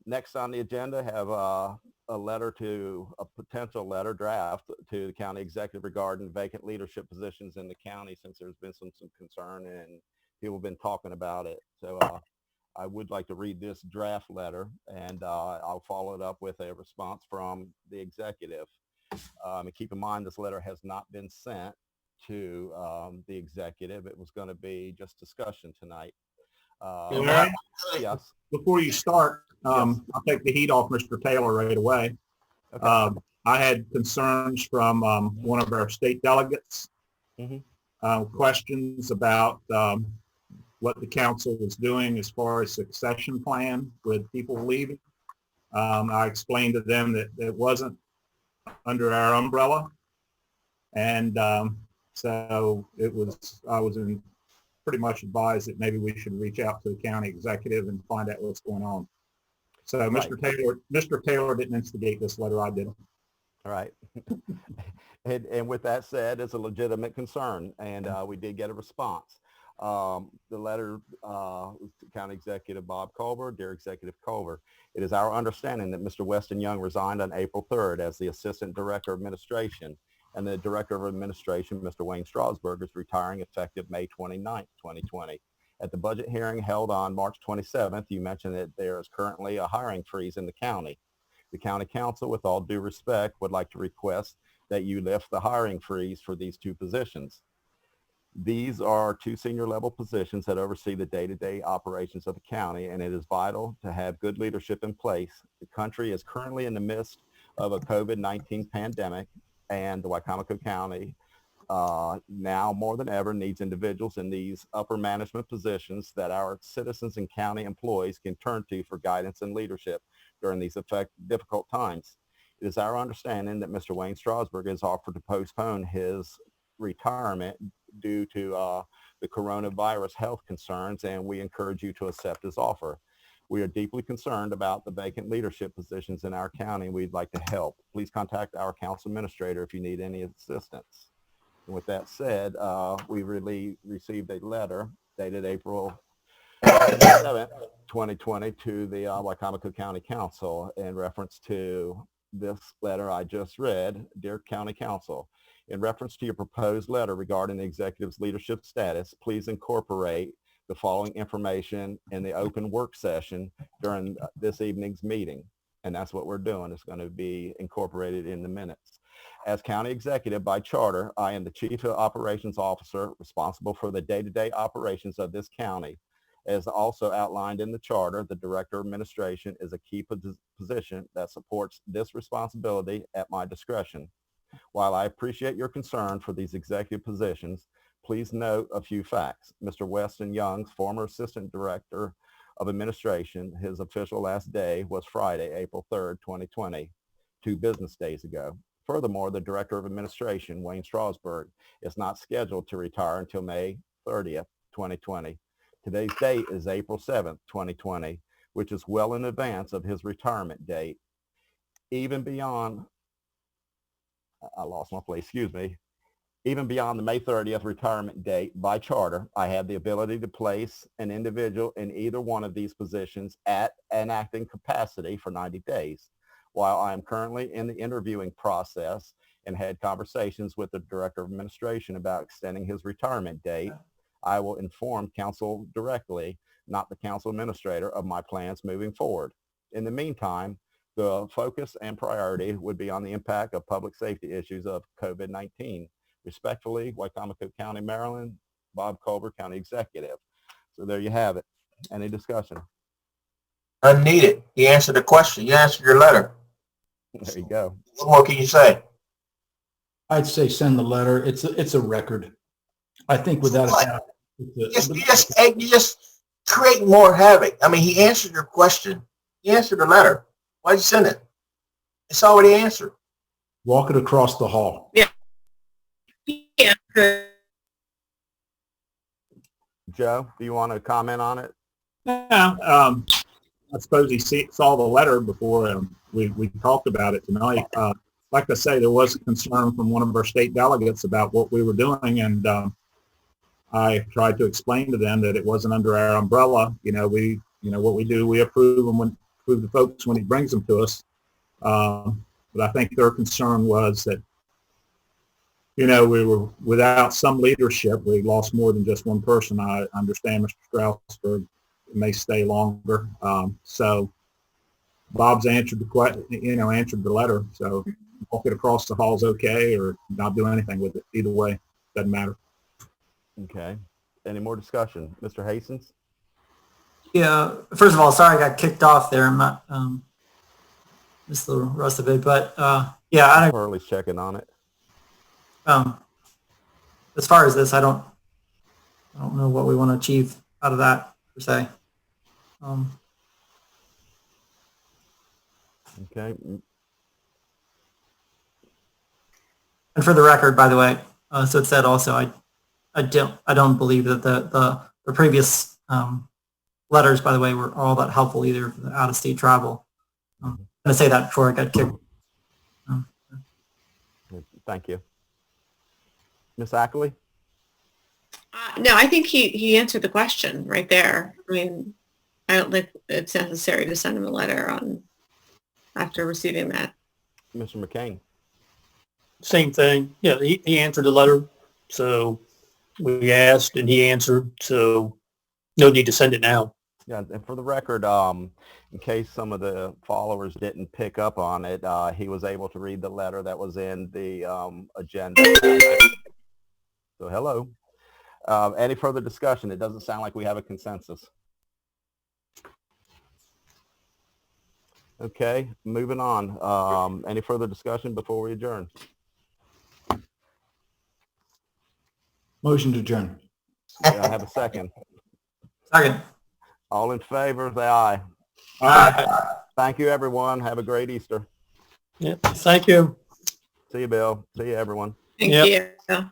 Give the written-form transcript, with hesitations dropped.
Next on the agenda, have a potential letter draft to the county executive regarding vacant leadership positions in the county, since there's been some concern and people have been talking about it. So I would like to read this draft letter, and I'll follow it up with a response from the executive. And keep in mind, this letter has not been sent to the executive. It was going to be just discussion tonight. Larry, yes. Before you start, Yes. I'll take the heat off Mr. Taylor right away. Okay. I had concerns from one of our state delegates, questions about what the council was doing as far as succession plan with people leaving. I explained to them that it wasn't under our umbrella, and so I was pretty much advised that maybe we should reach out to the county executive and find out what's going on. So Right. Mr. Taylor didn't instigate this letter, I did. All right. And with that said, it's a legitimate concern, and we did get a response. The letter was to County Executive Bob Culver. Dear Executive Culver, it is our understanding that Mr. Weston Young resigned on April 3rd as the Assistant Director of Administration, and the Director of Administration, Mr. Wayne Strasburg, is retiring effective May 29th, 2020. At the budget hearing held on March 27th, you mentioned that there is currently a hiring freeze in the county. The County Council, with all due respect, would like to request that you lift the hiring freeze for these two positions. These are two senior level positions that oversee the day-to-day operations of the county, and it is vital to have good leadership in place. The country is currently in the midst of a COVID-19 pandemic, and the Wicomico County now more than ever needs individuals in these upper management positions that our citizens and county employees can turn to for guidance and leadership during these difficult times. It is our understanding that Mr. Wayne Strasburg has offered to postpone his retirement due to the coronavirus health concerns, and we encourage you to accept his offer. We are deeply concerned about the vacant leadership positions in our county. We'd like to help. Please contact our council administrator if you need any assistance. And with that said, we received a letter dated April 7th, 2020 to the Wicomico County Council in reference to this letter I just read. Dear County Council, in reference to your proposed letter regarding the executive's leadership status, please incorporate the following information in the open work session during this evening's meeting. And that's what we're doing. It's going to be incorporated in the minutes. As county executive by charter, I am the chief operations officer responsible for the day-to-day operations of this county. As also outlined in the charter, the director of administration is a key position that supports this responsibility at my discretion. While I appreciate your concern for these executive positions, please note a few facts. Mr. Weston Young's former assistant director of administration, his official last day was Friday, April 3rd, 2020, 2 business days ago. Furthermore, the director of administration, Wayne Strasburg, is not scheduled to retire until May 30th, 2020. Today's date is April 7th, 2020, which is well in advance of his retirement date. Even beyond, I lost my place, excuse me. Even beyond the May 30th retirement date, by charter, I have the ability to place an individual in either one of these positions at an acting capacity for 90 days. While I am currently in the interviewing process and had conversations with the director of administration about extending his retirement date, I will inform council directly, not the council administrator, of my plans moving forward. In the meantime, the focus and priority would be on the impact of public safety issues of COVID-19. Respectfully, Wicomico County, Maryland, Bob Culver, County Executive. So there you have it. Any discussion? Unneeded. You answered the question. You answered your letter. There you go. What more can you say? I'd say send the letter. It's a record. I think without a doubt. You just create more havoc. I mean, he answered your question. He answered the letter. Why'd you send it? It's already answered. Walk it across the hall. Yeah. Joe, do you want to comment on it? Yeah, I suppose he saw the letter before we talked about it tonight. Like I say, there was a concern from one of our state delegates about what we were doing, and I tried to explain to them that it wasn't under our umbrella. What we do, we approve them when with the folks when he brings them to us. But I think their concern was that, we were without some leadership. We lost more than just one person. I understand Mr. Strasburg may stay longer. So Bob's answered answered the letter. So walk it across the hall's okay, or not do anything with it. Either way, doesn't matter. Okay. Any more discussion? Mr. Hastings? Yeah, first of all, sorry I got kicked off there. I'm not, missed the rest of it, but, yeah, I don't, Hurley's checking on it. as far as this, I don't know what we want to achieve out of that per se. Okay. And for the record, by the way, so it said also, I don't believe that the previous, letters, by the way, were all that helpful either for the out-of-state travel. I'm going to say that before I got kicked. Thank you. Ms. Ackley? No, I think he answered the question right there. I mean, I don't think it's necessary to send him a letter after receiving that. Mr. McCain? Same thing. Yeah, he answered the letter. So we asked and he answered. So no need to send it now. Yeah, and for the record, in case some of the followers didn't pick up on it, he was able to read the letter that was in the agenda. So hello. Any further discussion? It doesn't sound like we have a consensus. Okay, moving on. Any further discussion before we adjourn? Motion to adjourn. I have a second. Second. All in favor, say aye. Thank you, everyone. Have a great Easter. Yep. Thank you. See you, Bill. See you, everyone. Thank Yep. you.